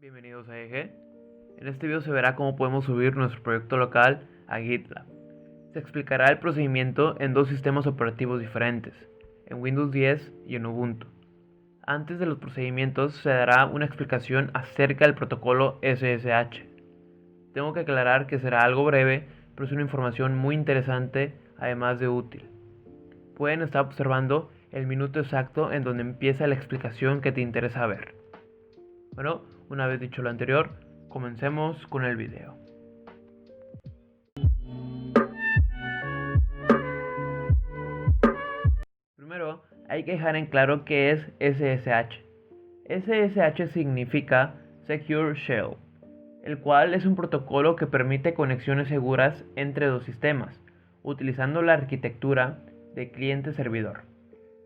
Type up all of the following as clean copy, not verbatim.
Bienvenidos a EG. En este video se verá cómo podemos subir nuestro proyecto local a GitLab. Se explicará el procedimiento en dos sistemas operativos diferentes, en Windows 10 y en Ubuntu. Antes de los procedimientos se dará una explicación acerca del protocolo SSH. Tengo que aclarar que será algo breve, pero es una información muy interesante, además de útil. Pueden estar observando el minuto exacto en donde empieza la explicación que te interesa ver. Bueno, una vez dicho lo anterior, comencemos con el video. Primero, hay que dejar en claro qué es SSH. SSH significa Secure Shell, el cual es un protocolo que permite conexiones seguras entre dos sistemas, utilizando la arquitectura de cliente-servidor,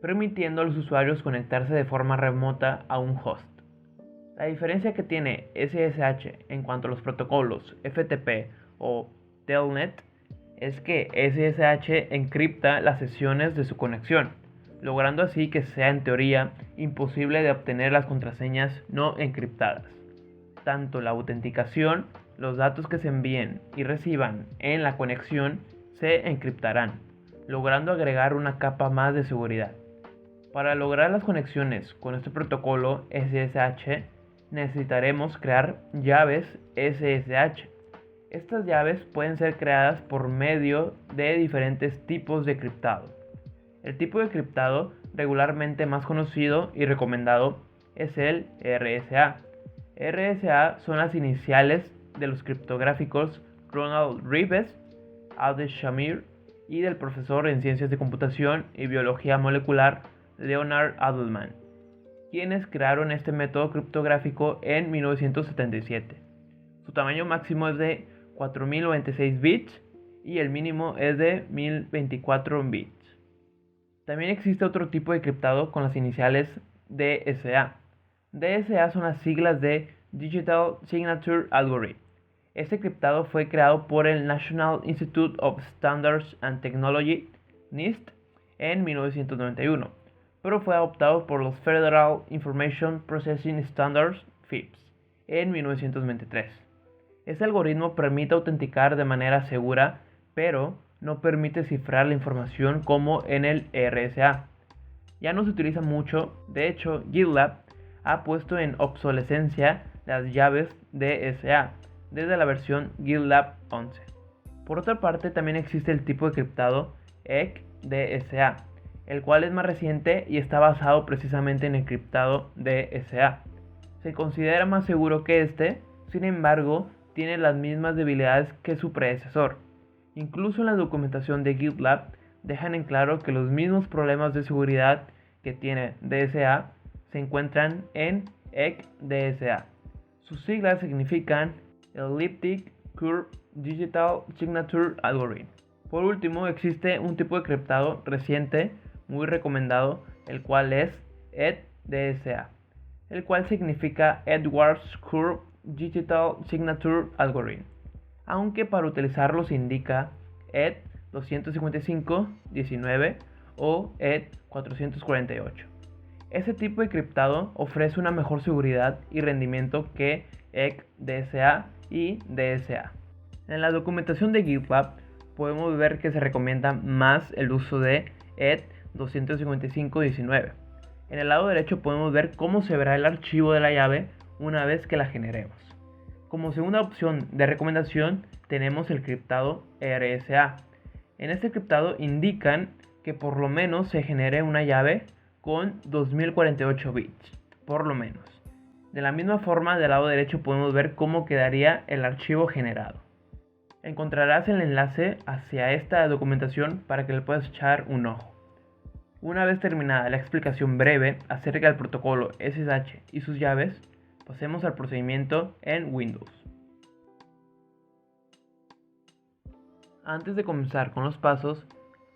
permitiendo a los usuarios conectarse de forma remota a un host. La diferencia que tiene SSH en cuanto a los protocolos FTP o Telnet es que SSH encripta las sesiones de su conexión, logrando así que sea en teoría imposible de obtener las contraseñas no encriptadas. Tanto la autenticación, los datos que se envíen y reciban en la conexión se encriptarán, logrando agregar una capa más de seguridad. Para lograr las conexiones con este protocolo SSH, necesitaremos crear llaves SSH. Estas llaves pueden ser creadas por medio de diferentes tipos de criptado. El tipo de criptado regularmente más conocido y recomendado es el RSA. RSA son las iniciales de los criptográficos Ronald Rives, Aldous Shamir y del profesor en Ciencias de Computación y Biología Molecular Leonard Adleman, quienes crearon este método criptográfico en 1977. Su tamaño máximo es de 4096 bits y el mínimo es de 1024 bits. También existe otro tipo de criptado con las iniciales DSA. DSA son las siglas de Digital Signature Algorithm. Este criptado fue creado por el National Institute of Standards and Technology, NIST, en 1991. Pero fue adoptado por los Federal Information Processing Standards, FIPS, en 1923. Este algoritmo permite autenticar de manera segura, pero no permite cifrar la información como en el RSA. Ya no se utiliza mucho, de hecho GitLab ha puesto en obsolescencia las llaves DSA desde la versión GitLab 11. Por otra parte, también existe el tipo de criptado ECDSA, el cual es más reciente y está basado precisamente en el criptado DSA. Se considera más seguro que este, sin embargo, tiene las mismas debilidades que su predecesor. Incluso en la documentación de GitLab dejan en claro que los mismos problemas de seguridad que tiene DSA se encuentran en ECDSA. Sus siglas significan Elliptic Curve Digital Signature Algorithm. Por último, existe un tipo de criptado reciente muy recomendado, el cual es EDSA, el cual significa Edwards Curve Digital Signature Algorithm, aunque para utilizarlo se indica ED 255-19 o ED 448. Este tipo de criptado ofrece una mejor seguridad y rendimiento que ECDSA y DSA. En la documentación de GitLab podemos ver que se recomienda más el uso de ED 255-19. En el lado derecho podemos ver cómo se verá el archivo de la llave una vez que la generemos. Como segunda opción de recomendación tenemos el criptado RSA. En este criptado indican que por lo menos se genere una llave con 2048 bits, por lo menos. De la misma forma, del lado derecho podemos ver cómo quedaría el archivo generado. Encontrarás el enlace hacia esta documentación para que le puedas echar un ojo. Una vez terminada la explicación breve acerca del protocolo SSH y sus llaves, pasemos al procedimiento en Windows. Antes de comenzar con los pasos,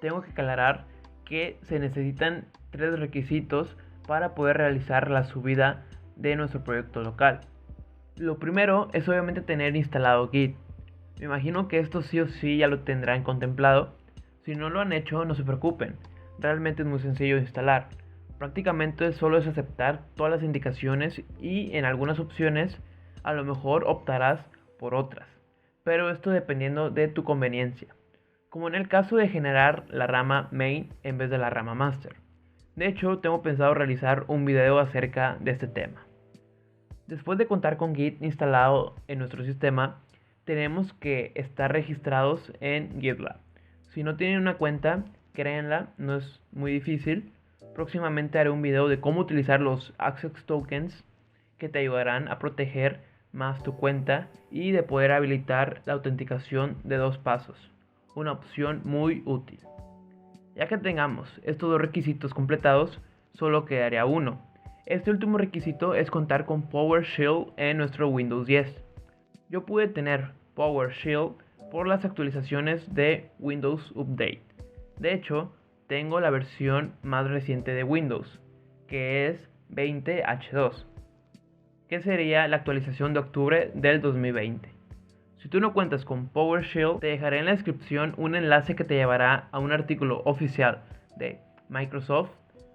tengo que aclarar que se necesitan tres requisitos para poder realizar la subida de nuestro proyecto local. Lo primero es obviamente tener instalado Git. Me imagino que esto sí o sí ya lo tendrán contemplado. Si no lo han hecho, no se preocupen. Realmente es muy sencillo de instalar. Prácticamente solo es aceptar todas las indicaciones y en algunas opciones a lo mejor optarás por otras, pero esto dependiendo de tu conveniencia, como en el caso de generar la rama main en vez de la rama master. De hecho, tengo pensado realizar un video acerca de este tema. Después de contar con Git instalado en nuestro sistema, tenemos que estar registrados en GitLab. Si no tienen una cuenta, créanla, no es muy difícil. Próximamente haré un video de cómo utilizar los Access Tokens que te ayudarán a proteger más tu cuenta y de poder habilitar la autenticación de 2 pasos, una opción muy útil. Ya que tengamos estos 2 requisitos completados, solo quedaría uno. Este último requisito es contar con PowerShell en nuestro Windows 10. Yo pude tener PowerShell por las actualizaciones de Windows Update. De hecho, tengo la versión más reciente de Windows, que es 20H2, que sería la actualización de octubre del 2020. Si tú no cuentas con PowerShell, te dejaré en la descripción un enlace que te llevará a un artículo oficial de Microsoft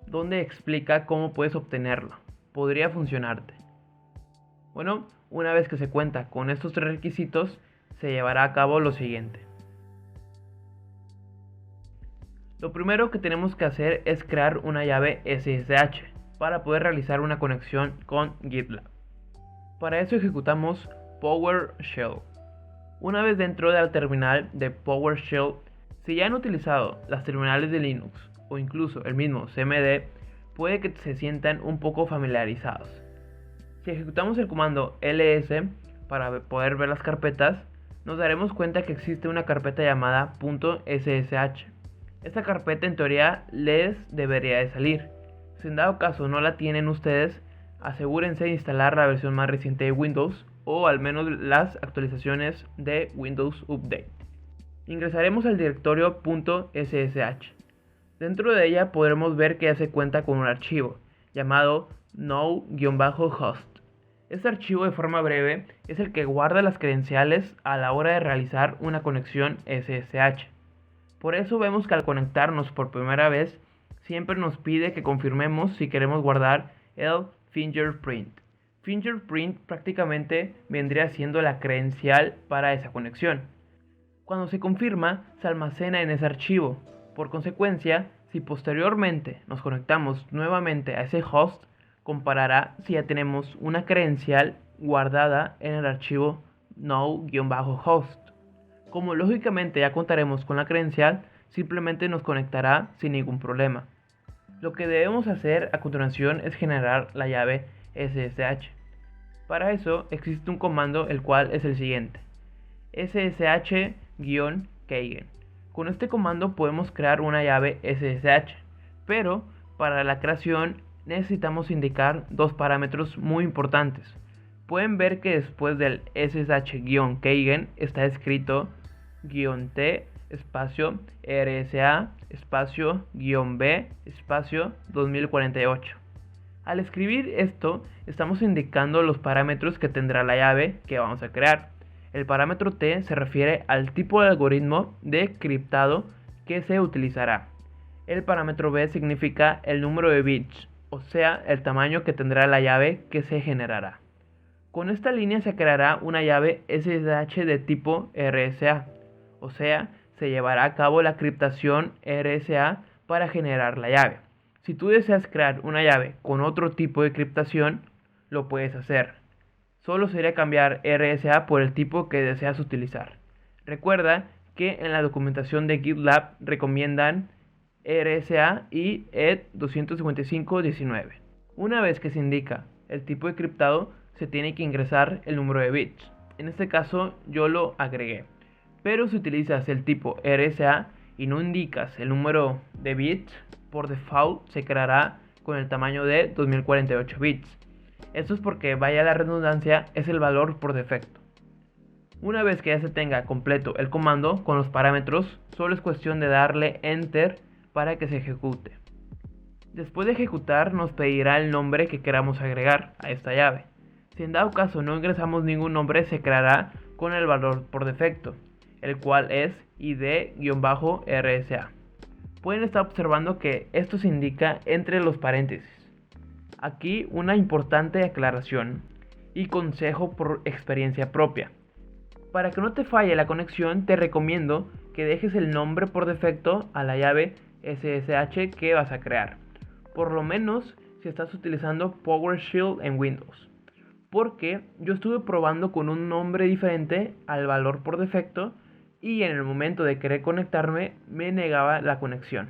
donde explica cómo puedes obtenerlo. Podría funcionarte. Bueno, una vez que se cuenta con estos 3 requisitos, se llevará a cabo lo siguiente. Lo primero que tenemos que hacer es crear una llave SSH para poder realizar una conexión con GitLab. Para eso ejecutamos PowerShell. Una vez dentro de la terminal de PowerShell, si ya han utilizado las terminales de Linux o incluso el mismo CMD, puede que se sientan un poco familiarizados. Si ejecutamos el comando ls para poder ver las carpetas, nos daremos cuenta que existe una carpeta llamada .ssh. Esta carpeta en teoría les debería de salir. Si en dado caso no la tienen ustedes, asegúrense de instalar la versión más reciente de Windows o al menos las actualizaciones de Windows Update. Ingresaremos al directorio .ssh. Dentro de ella podremos ver que ya se cuenta con un archivo llamado no-host. Este archivo, de forma breve, es el que guarda las credenciales a la hora de realizar una conexión SSH. Por eso vemos que al conectarnos por primera vez, siempre nos pide que confirmemos si queremos guardar el fingerprint. Fingerprint prácticamente vendría siendo la credencial para esa conexión. Cuando se confirma, se almacena en ese archivo. Por consecuencia, si posteriormente nos conectamos nuevamente a ese host, comparará si ya tenemos una credencial guardada en el archivo no-host. Como lógicamente ya contaremos con la credencial, simplemente nos conectará sin ningún problema. Lo que debemos hacer a continuación es generar la llave SSH. Para eso existe un comando el cual es el siguiente: ssh-keygen. Con este comando podemos crear una llave SSH, pero para la creación necesitamos indicar 2 parámetros muy importantes. Pueden ver que después del ssh-keygen está escrito -t espacio rsa espacio -b espacio 2048. Al escribir esto, estamos indicando los parámetros que tendrá la llave que vamos a crear. El parámetro T se refiere al tipo de algoritmo de criptado que se utilizará. El parámetro B significa el número de bits, o sea, el tamaño que tendrá la llave que se generará. Con esta línea se creará una llave SSH de tipo RSA, o sea, se llevará a cabo la criptación RSA para generar la llave. Si tú deseas crear una llave con otro tipo de criptación, lo puedes hacer. Solo sería cambiar RSA por el tipo que deseas utilizar. Recuerda que en la documentación de GitLab recomiendan RSA y ED25519. Una vez que se indica el tipo de criptado, se tiene que ingresar el número de bits. En este caso yo lo agregué. Pero si utilizas el tipo RSA y no indicas el número de bits, por default se creará con el tamaño de 2048 bits. Esto es porque, vaya la redundancia, es el valor por defecto. Una vez que ya se tenga completo el comando con los parámetros, solo es cuestión de darle Enter para que se ejecute. Después de ejecutar nos pedirá el nombre que queramos agregar a esta llave. Si en dado caso no ingresamos ningún nombre, se creará con el valor por defecto, el cual es id-rsa. Pueden estar observando que esto se indica entre los paréntesis. Aquí una importante aclaración. y consejo por experiencia propia. Para que no te falle la conexión, te recomiendo que dejes el nombre por defecto a la llave SSH que vas a crear, por lo menos si estás utilizando PowerShell en Windows, porque yo estuve probando con un nombre diferente al valor por defecto y en el momento de querer conectarme me negaba la conexión.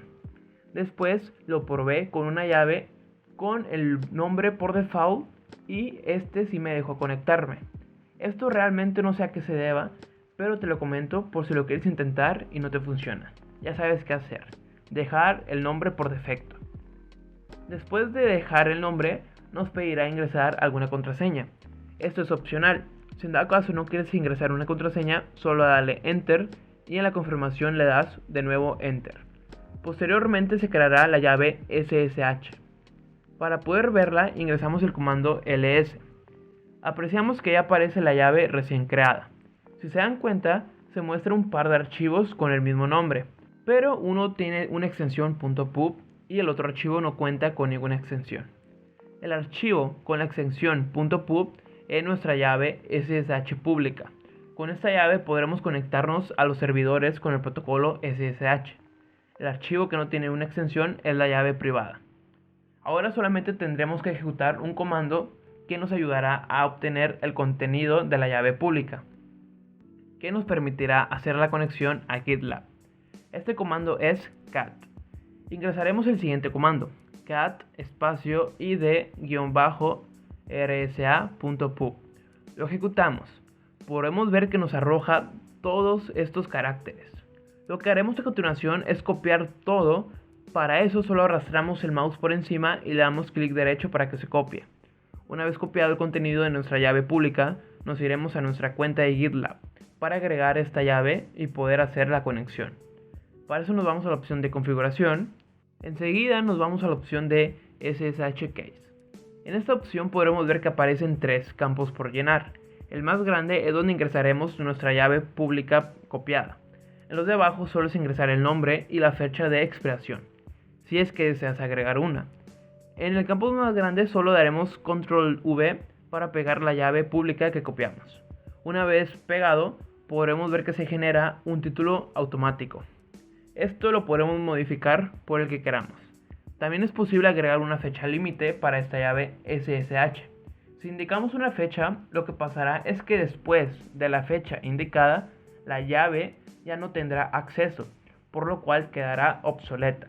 Después lo probé con una llave con el nombre por default y este sí me dejó conectarme. Esto realmente no sé a qué se deba, pero te lo comento por si lo quieres intentar y no te funciona. Ya sabes qué hacer. Dejar el nombre por defecto. Después de dejar el nombre, nos pedirá ingresar alguna contraseña. Esto es opcional. Si en dado caso no quieres ingresar una contraseña, solo dale Enter y en la confirmación le das de nuevo Enter. Posteriormente se creará la llave SSH. Para poder verla, ingresamos el comando ls. Apreciamos que ya aparece la llave recién creada. Si se dan cuenta, se muestra un par de archivos con el mismo nombre, pero uno tiene una extensión .pub y el otro archivo no cuenta con ninguna extensión. El archivo con la extensión .pub es nuestra llave SSH pública. Con esta llave podremos conectarnos a los servidores con el protocolo SSH. El archivo que no tiene una extensión es la llave privada. Ahora solamente tendremos que ejecutar un comando que nos ayudará a obtener el contenido de la llave pública, que nos permitirá hacer la conexión a GitLab. Este comando es cat. Ingresaremos el siguiente comando, cat espacio id-rsa.pub. Lo ejecutamos. Podemos ver que nos arroja todos estos caracteres. Lo que haremos a continuación es copiar todo. Para eso solo arrastramos el mouse por encima y le damos clic derecho para que se copie. Una vez copiado el contenido de nuestra llave pública, nos iremos a nuestra cuenta de GitLab para agregar esta llave y poder hacer la conexión. Para eso nos vamos a la opción de configuración. Enseguida nos vamos a la opción de SSH Case. En esta opción podremos ver que aparecen 3 campos por llenar. El más grande es donde ingresaremos nuestra llave pública copiada. En los de abajo solo es ingresar el nombre y la fecha de expiración, si es que deseas agregar una. En el campo más grande solo daremos control V para pegar la llave pública que copiamos. Una vez pegado, podremos ver que se genera un título automático. Esto lo podremos modificar por el que queramos. También es posible agregar una fecha límite para esta llave SSH. Si indicamos una fecha, lo que pasará es que después de la fecha indicada, la llave ya no tendrá acceso, por lo cual quedará obsoleta.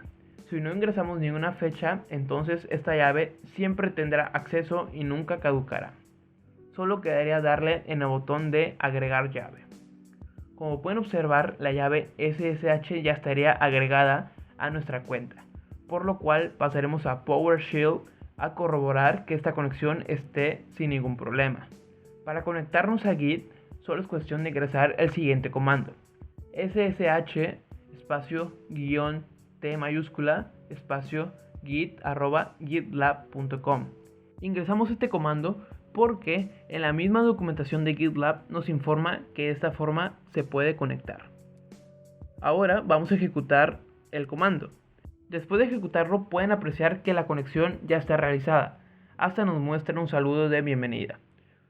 Si no ingresamos ninguna fecha, entonces esta llave siempre tendrá acceso y nunca caducará. Solo quedaría darle en el botón de agregar llave. Como pueden observar, la llave SSH ya estaría agregada a nuestra cuenta, por lo cual pasaremos a PowerShell a corroborar que esta conexión esté sin ningún problema. Para conectarnos a Git, solo es cuestión de ingresar el siguiente comando: ssh espacio guión T mayúscula espacio git@gitlab.com. Ingresamos este comando porque en la misma documentación de GitLab nos informa que de esta forma se puede conectar. Ahora vamos a ejecutar el comando. Después de ejecutarlo pueden apreciar que la conexión ya está realizada. Hasta nos muestra un saludo de bienvenida.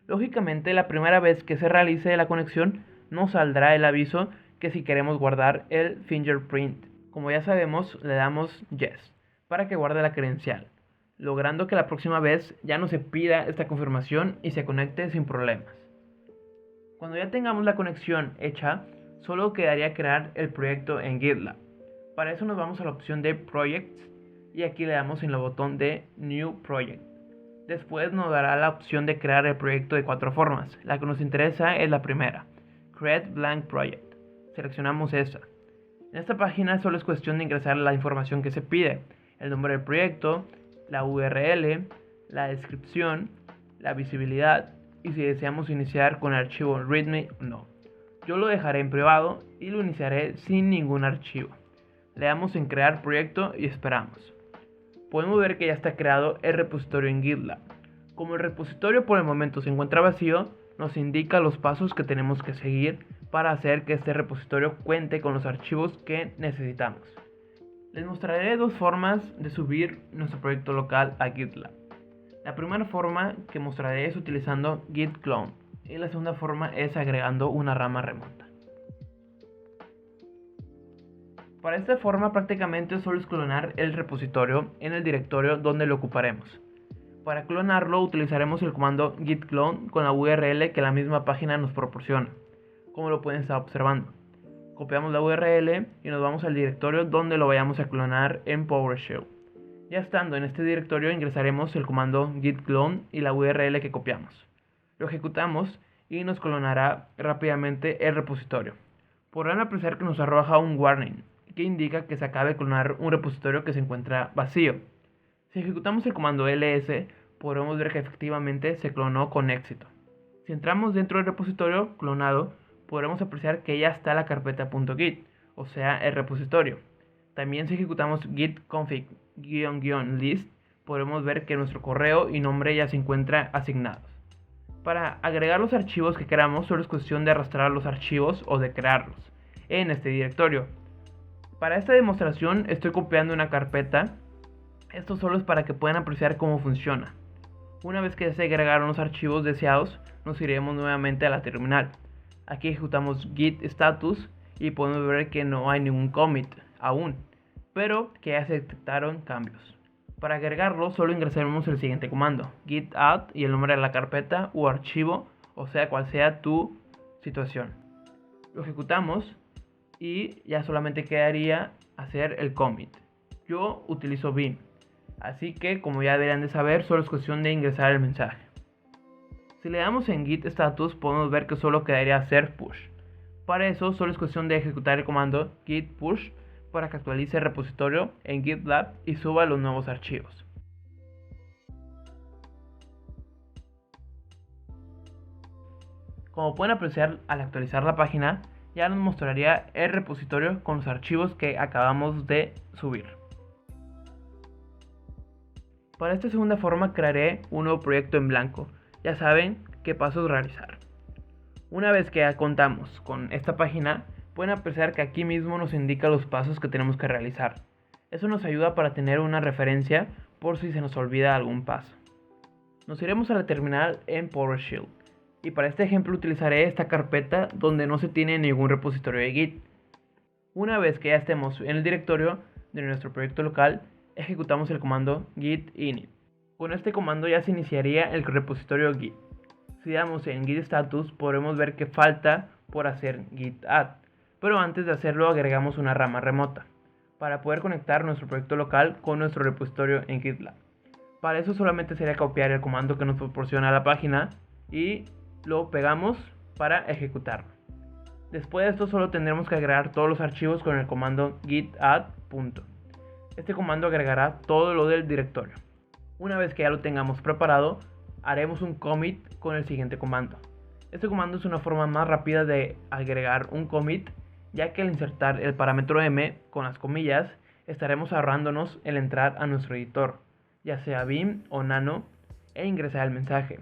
Lógicamente, la primera vez que se realice la conexión nos saldrá el aviso que si queremos guardar el fingerprint. Como ya sabemos, le damos Yes para que guarde la credencial, logrando que la próxima vez ya no se pida esta confirmación y se conecte sin problemas. Cuando ya tengamos la conexión hecha, solo quedaría crear el proyecto en GitLab. Para eso nos vamos a la opción de Projects y aquí le damos en el botón de New Project. Después nos dará la opción de crear el proyecto de 4 formas. La que nos interesa es la primera, Create Blank Project. Seleccionamos esa. En esta página solo es cuestión de ingresar la información que se pide: el nombre del proyecto, la URL, la descripción, la visibilidad y si deseamos iniciar con el archivo readme o no. Yo lo dejaré en privado y lo iniciaré sin ningún archivo. Le damos en crear proyecto y esperamos. Podemos ver que ya está creado el repositorio en GitLab. Como el repositorio por el momento se encuentra vacío, nos indica los pasos que tenemos que seguir para hacer que este repositorio cuente con los archivos que necesitamos. Les mostraré 2 formas de subir nuestro proyecto local a GitLab. La primera forma que mostraré es utilizando git clone y la segunda forma es agregando una rama remota. Para esta forma prácticamente solo es clonar el repositorio en el directorio donde lo ocuparemos. Para clonarlo utilizaremos el comando git clone con la URL que la misma página nos proporciona, como lo pueden estar observando. Copiamos la URL y nos vamos al directorio donde lo vayamos a clonar en PowerShell. Ya estando en este directorio ingresaremos el comando git clone y la URL que copiamos. Lo ejecutamos y nos clonará rápidamente el repositorio. Podrán apreciar que nos arroja un warning que indica que se acaba de clonar un repositorio que se encuentra vacío. Si ejecutamos el comando ls, podremos ver que efectivamente se clonó con éxito. Si entramos dentro del repositorio clonado, podremos apreciar que ya está la carpeta .git, o sea, el repositorio. También si ejecutamos git config --list, podremos ver que nuestro correo y nombre ya se encuentran asignados. Para agregar los archivos que queramos, solo es cuestión de arrastrar los archivos o de crearlos en este directorio. Para esta demostración estoy copiando una carpeta. Esto solo es para que puedan apreciar cómo funciona. Una vez que se agregaron los archivos deseados, nos iremos nuevamente a la terminal. Aquí ejecutamos git status y podemos ver que no hay ningún commit aún, pero que ya se detectaron cambios. Para agregarlo solo ingresaremos el siguiente comando, git add y el nombre de la carpeta o archivo, o sea cual sea tu situación. Lo ejecutamos y ya solamente quedaría hacer el commit. Yo utilizo Vim, así que como ya deberían de saber, solo es cuestión de ingresar el mensaje. Si le damos en git status podemos ver que solo quedaría hacer push. Para eso solo es cuestión de ejecutar el comando git push para que actualice el repositorio en GitLab y suba los nuevos archivos. Como pueden apreciar, al actualizar la página ya nos mostraría el repositorio con los archivos que acabamos de subir. Para esta segunda forma crearé un nuevo proyecto en blanco. Ya saben qué pasos realizar. Una vez que ya contamos con esta página, pueden apreciar que aquí mismo nos indica los pasos que tenemos que realizar. Eso nos ayuda para tener una referencia por si se nos olvida algún paso. Nos iremos a la terminal en PowerShell. Y para este ejemplo utilizaré esta carpeta donde no se tiene ningún repositorio de Git. Una vez que ya estemos en el directorio de nuestro proyecto local, ejecutamos el comando git init. Con este comando ya se iniciaría el repositorio Git. Si damos en git status podremos ver que falta por hacer git add, pero antes de hacerlo agregamos una rama remota para poder conectar nuestro proyecto local con nuestro repositorio en GitLab. Para eso solamente sería copiar el comando que nos proporciona la página y lo pegamos para ejecutarlo. Después de esto solo tendremos que agregar todos los archivos con el comando git add. Este comando agregará todo lo del directorio. Una vez que ya lo tengamos preparado, haremos un commit con el siguiente comando. Este comando es una forma más rápida de agregar un commit, ya que al insertar el parámetro m con las comillas, estaremos ahorrándonos el entrar a nuestro editor, ya sea Vim o Nano, e ingresar el mensaje.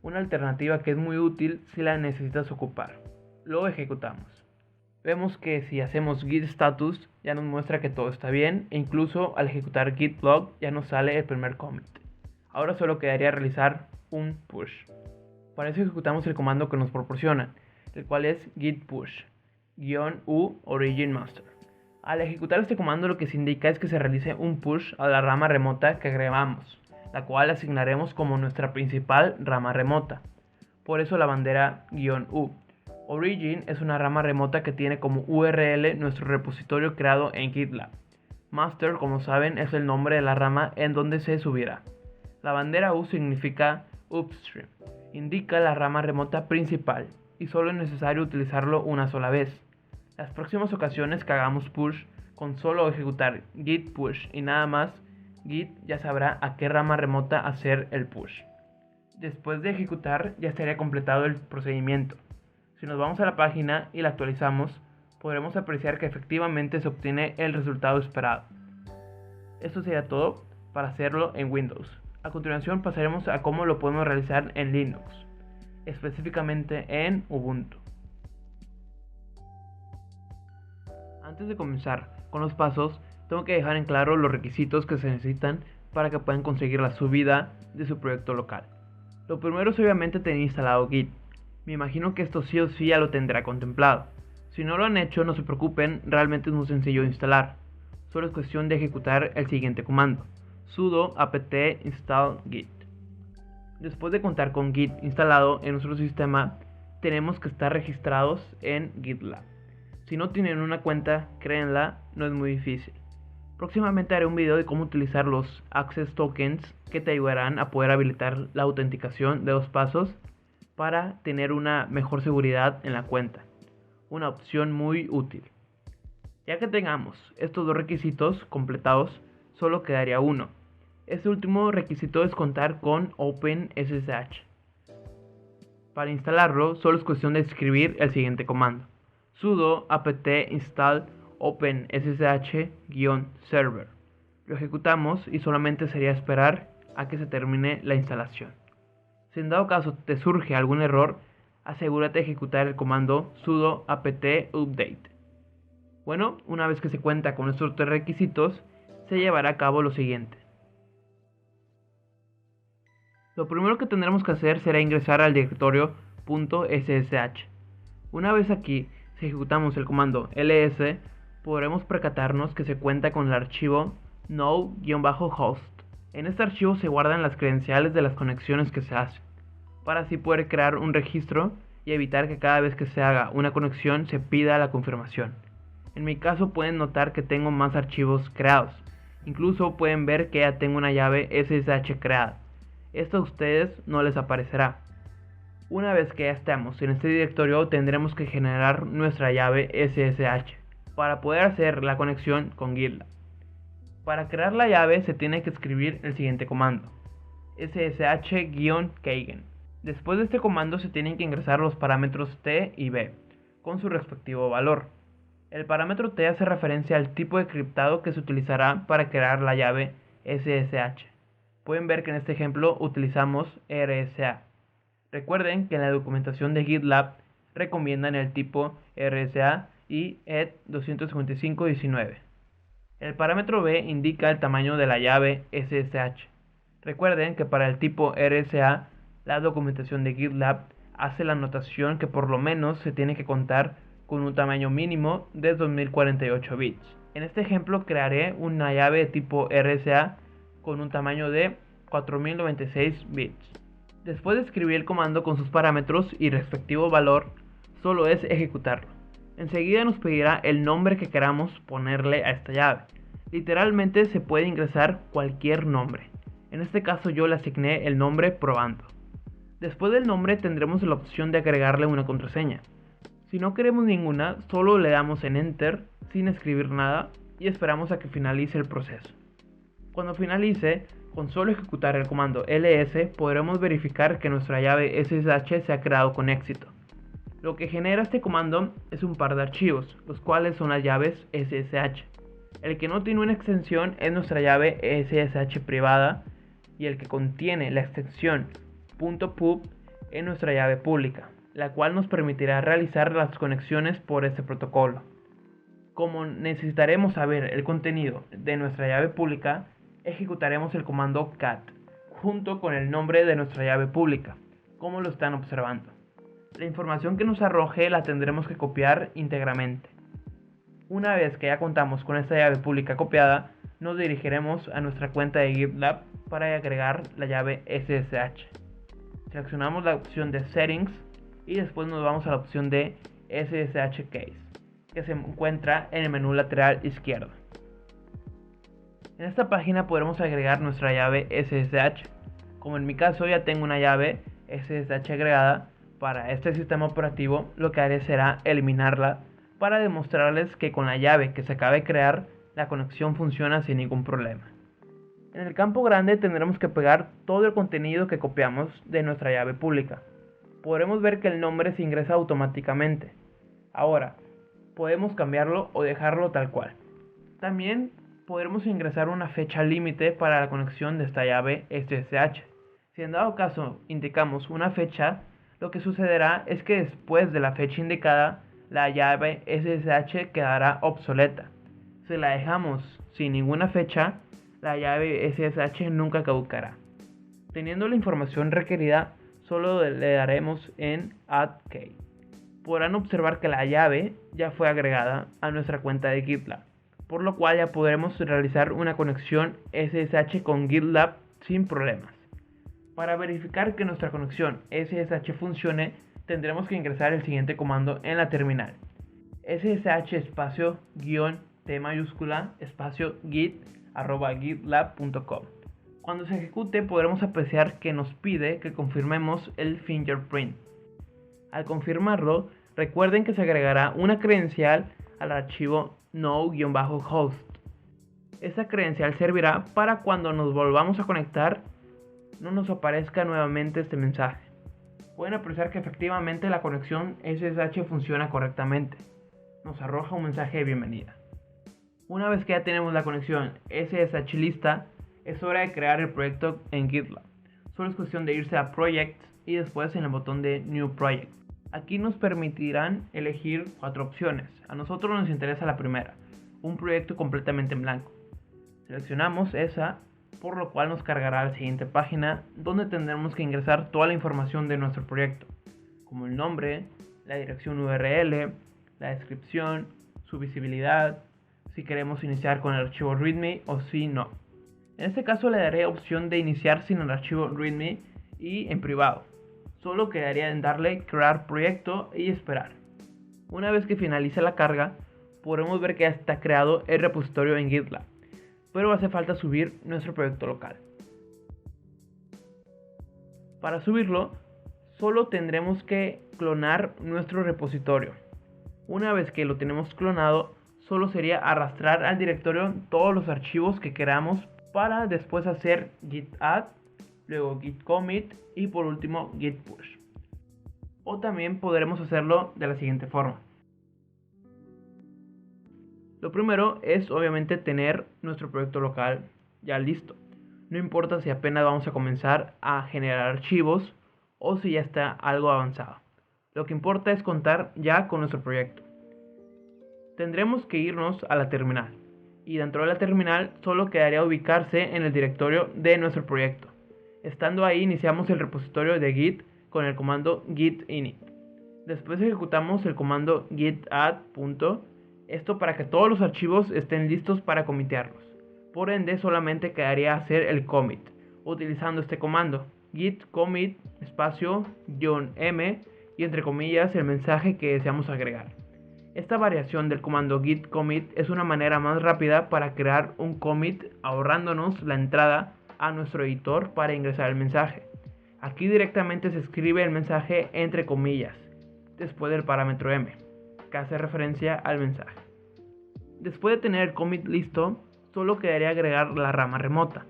Una alternativa que es muy útil si la necesitas ocupar. Lo ejecutamos. Vemos que si hacemos git status ya nos muestra que todo está bien e incluso al ejecutar git log ya nos sale el primer commit. Ahora solo quedaría realizar un push. Para eso ejecutamos el comando que nos proporcionan, el cual es git push -u origin master. Al ejecutar este comando lo que se indica es que se realice un push a la rama remota que agregamos, la cual asignaremos como nuestra principal rama remota. Por eso la bandera -u. Origin es una rama remota que tiene como URL nuestro repositorio creado en GitLab. Master, como saben, es el nombre de la rama en donde se subirá. La bandera U significa upstream, indica la rama remota principal y solo es necesario utilizarlo una sola vez. Las próximas ocasiones que hagamos push, con solo ejecutar git push y nada más, Git ya sabrá a qué rama remota hacer el push. Después de ejecutar ya estaría completado el procedimiento. Si nos vamos a la página y la actualizamos, podremos apreciar que efectivamente se obtiene el resultado esperado. Esto sería todo para hacerlo en Windows. A continuación pasaremos a cómo lo podemos realizar en Linux, específicamente en Ubuntu. Antes de comenzar con los pasos, tengo que dejar en claro los requisitos que se necesitan para que puedan conseguir la subida de su proyecto local. Lo primero es obviamente tener instalado Git. Me imagino que esto sí o sí ya lo tendrá contemplado. Si no lo han hecho, no se preocupen, realmente es muy sencillo de instalar. Solo es cuestión de ejecutar el siguiente comando: sudo apt install git. Después de contar con Git instalado en nuestro sistema, tenemos que estar registrados en GitLab. Si no tienen una cuenta, créanla, no es muy difícil. Próximamente haré un video de cómo utilizar los Access Tokens que te ayudarán a poder habilitar la autenticación de 2 pasos para tener una mejor seguridad en la cuenta. Una opción muy útil. Ya que tengamos estos 2 requisitos completados, solo quedaría uno. Este último requisito es contar con OpenSSH. Para instalarlo, solo es cuestión de escribir el siguiente comando: sudo apt install OpenSSH-server. Lo ejecutamos y solamente sería esperar a que se termine la instalación. Si en dado caso te surge algún error, asegúrate de ejecutar el comando sudo apt update. Bueno, una vez que se cuenta con estos 3 requisitos, se llevará a cabo lo siguiente. Lo primero que tendremos que hacer será ingresar al directorio .ssh. Una vez aquí, si ejecutamos el comando ls, podremos percatarnos que se cuenta con el archivo no-host. En este archivo se guardan las credenciales de las conexiones que se hacen, para así poder crear un registro y evitar que cada vez que se haga una conexión se pida la confirmación. En mi caso pueden notar que tengo más archivos creados. Incluso pueden ver que ya tengo una llave SSH creada. Esto a ustedes no les aparecerá. Una vez que ya estamos en este directorio, tendremos que generar nuestra llave SSH para poder hacer la conexión con GitLab. Para crear la llave se tiene que escribir el siguiente comando: ssh-keygen. Después de este comando se tienen que ingresar los parámetros t y b con su respectivo valor. El parámetro t hace referencia al tipo de criptado que se utilizará para crear la llave SSH. Pueden ver que en este ejemplo utilizamos RSA. Recuerden que en la documentación de GitLab recomiendan el tipo RSA y ED25519. El parámetro B indica el tamaño de la llave SSH. Recuerden que para el tipo RSA, la documentación de GitLab hace la anotación que por lo menos se tiene que contar con un tamaño mínimo de 2048 bits. En este ejemplo crearé una llave de tipo RSA con un tamaño de 4096 bits. Después de escribir el comando con sus parámetros y respectivo valor, solo es ejecutarlo. Enseguida nos pedirá el nombre que queramos ponerle a esta llave. Literalmente se puede ingresar cualquier nombre. En este caso yo le asigné el nombre probando. Después del nombre tendremos la opción de agregarle una contraseña. Si no queremos ninguna, solo le damos en Enter sin escribir nada y esperamos a que finalice el proceso. Cuando finalice, con solo ejecutar el comando ls podremos verificar que nuestra llave SSH se ha creado con éxito. Lo que genera este comando es un par de archivos, los cuales son las llaves SSH. El que no tiene una extensión es nuestra llave SSH privada y el que contiene la extensión .pub es nuestra llave pública, la cual nos permitirá realizar las conexiones por este protocolo. Como necesitaremos saber el contenido de nuestra llave pública, ejecutaremos el comando cat junto con el nombre de nuestra llave pública, como lo están observando. La información que nos arroje la tendremos que copiar íntegramente. Una vez que ya contamos con esta llave pública copiada, nos dirigiremos a nuestra cuenta de GitLab para agregar la llave SSH. Seleccionamos la opción de Settings y después nos vamos a la opción de SSH Case, que se encuentra en el menú lateral izquierdo. En esta página podremos agregar nuestra llave SSH. Como en mi caso ya tengo una llave SSH agregada para este sistema operativo, lo que haré será eliminarla para demostrarles que con la llave que se acaba de crear, la conexión funciona sin ningún problema. En el campo grande tendremos que pegar todo el contenido que copiamos de nuestra llave pública. Podremos ver que el nombre se ingresa automáticamente. Ahora, podemos cambiarlo o dejarlo tal cual. También podremos ingresar una fecha límite para la conexión de esta llave SSH. Si en dado caso indicamos una fecha, lo que sucederá es que después de la fecha indicada, la llave SSH quedará obsoleta. Si la dejamos sin ninguna fecha, la llave SSH nunca caducará. Teniendo la información requerida, solo le daremos en Add Key. Podrán observar que la llave ya fue agregada a nuestra cuenta de GitLab, por lo cual ya podremos realizar una conexión SSH con GitLab sin problemas. Para verificar que nuestra conexión SSH funcione, tendremos que ingresar el siguiente comando en la terminal: ssh espacio guión T mayúscula espacio git@gitlab.com. Cuando se ejecute podremos apreciar que nos pide que confirmemos el fingerprint. Al confirmarlo, recuerden que se agregará una credencial al archivo no-host. Esta credencial servirá para cuando nos volvamos a conectar no nos aparezca nuevamente este mensaje. Pueden apreciar que efectivamente la conexión SSH funciona correctamente. Nos arroja un mensaje de bienvenida. Una vez que ya tenemos la conexión SSH lista, es hora de crear el proyecto en GitLab. Solo es cuestión de irse a Projects y después en el botón de New Project. Aquí nos permitirán elegir 4 opciones. A nosotros nos interesa la primera, un proyecto completamente en blanco. Seleccionamos esa, por lo cual nos cargará a la siguiente página donde tendremos que ingresar toda la información de nuestro proyecto, como el nombre, la dirección URL, la descripción, su visibilidad, si queremos iniciar con el archivo README o si no. En este caso le daré opción de iniciar sin el archivo README y en privado. Solo quedaría en darle crear proyecto y esperar. Una vez que finalice la carga, podremos ver que ya está creado el repositorio en GitLab, pero hace falta subir nuestro proyecto local. Para subirlo, solo tendremos que clonar nuestro repositorio. Una vez que lo tenemos clonado, solo sería arrastrar al directorio todos los archivos que queramos para después hacer git add, luego git commit y por último git push. O también podremos hacerlo de la siguiente forma. Lo primero es obviamente tener nuestro proyecto local ya listo. No importa si apenas vamos a comenzar a generar archivos o si ya está algo avanzado. Lo que importa es contar ya con nuestro proyecto. Tendremos que irnos a la terminal. Y dentro de la terminal solo quedaría ubicarse en el directorio de nuestro proyecto. Estando ahí iniciamos el repositorio de Git con el comando git init. Después ejecutamos el comando git add. Esto para que todos los archivos estén listos para comitearlos. Por ende solamente quedaría hacer el commit utilizando este comando git commit espacio -m y entre comillas el mensaje que deseamos agregar. Esta variación del comando git commit es una manera más rápida para crear un commit, ahorrándonos la entrada a nuestro editor para ingresar el mensaje. Aquí directamente se escribe el mensaje entre comillas, después del parámetro m, que hace referencia al mensaje. Después de tener el commit listo, solo quedaría agregar la rama remota.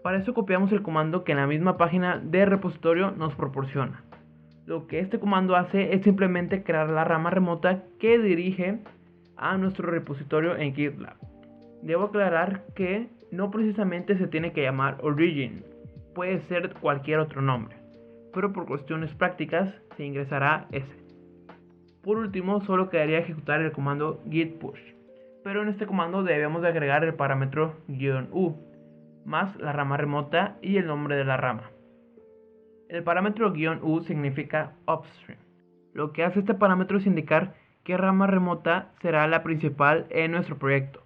Para eso copiamos el comando que en la misma página de repositorio nos proporciona. Lo que este comando hace es simplemente crear la rama remota que dirige a nuestro repositorio en GitLab. Debo aclarar que no precisamente se tiene que llamar origin, puede ser cualquier otro nombre, pero por cuestiones prácticas se ingresará ese. Por último, solo quedaría ejecutar el comando git push, pero en este comando debemos de agregar el parámetro -u, más la rama remota y el nombre de la rama. El parámetro -u significa upstream. Lo que hace este parámetro es indicar qué rama remota será la principal en nuestro proyecto.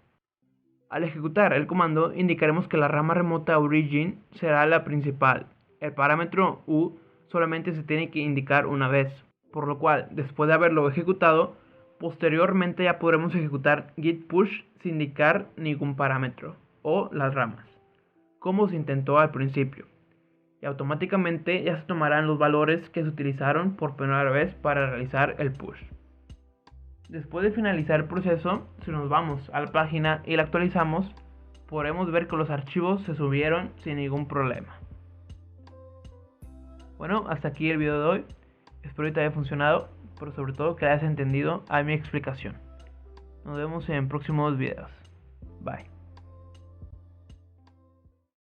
Al ejecutar el comando indicaremos que la rama remota origin será la principal. El parámetro u solamente se tiene que indicar una vez, por lo cual después de haberlo ejecutado, posteriormente ya podremos ejecutar git push sin indicar ningún parámetro o las ramas, como se intentó al principio. Y automáticamente ya se tomarán los valores que se utilizaron por primera vez para realizar el push. Después de finalizar el proceso, si nos vamos a la página y la actualizamos, podremos ver que los archivos se subieron sin ningún problema. Bueno, hasta aquí el video de hoy. Espero que te haya funcionado, pero sobre todo que hayas entendido a mi explicación. Nos vemos en próximos videos. Bye.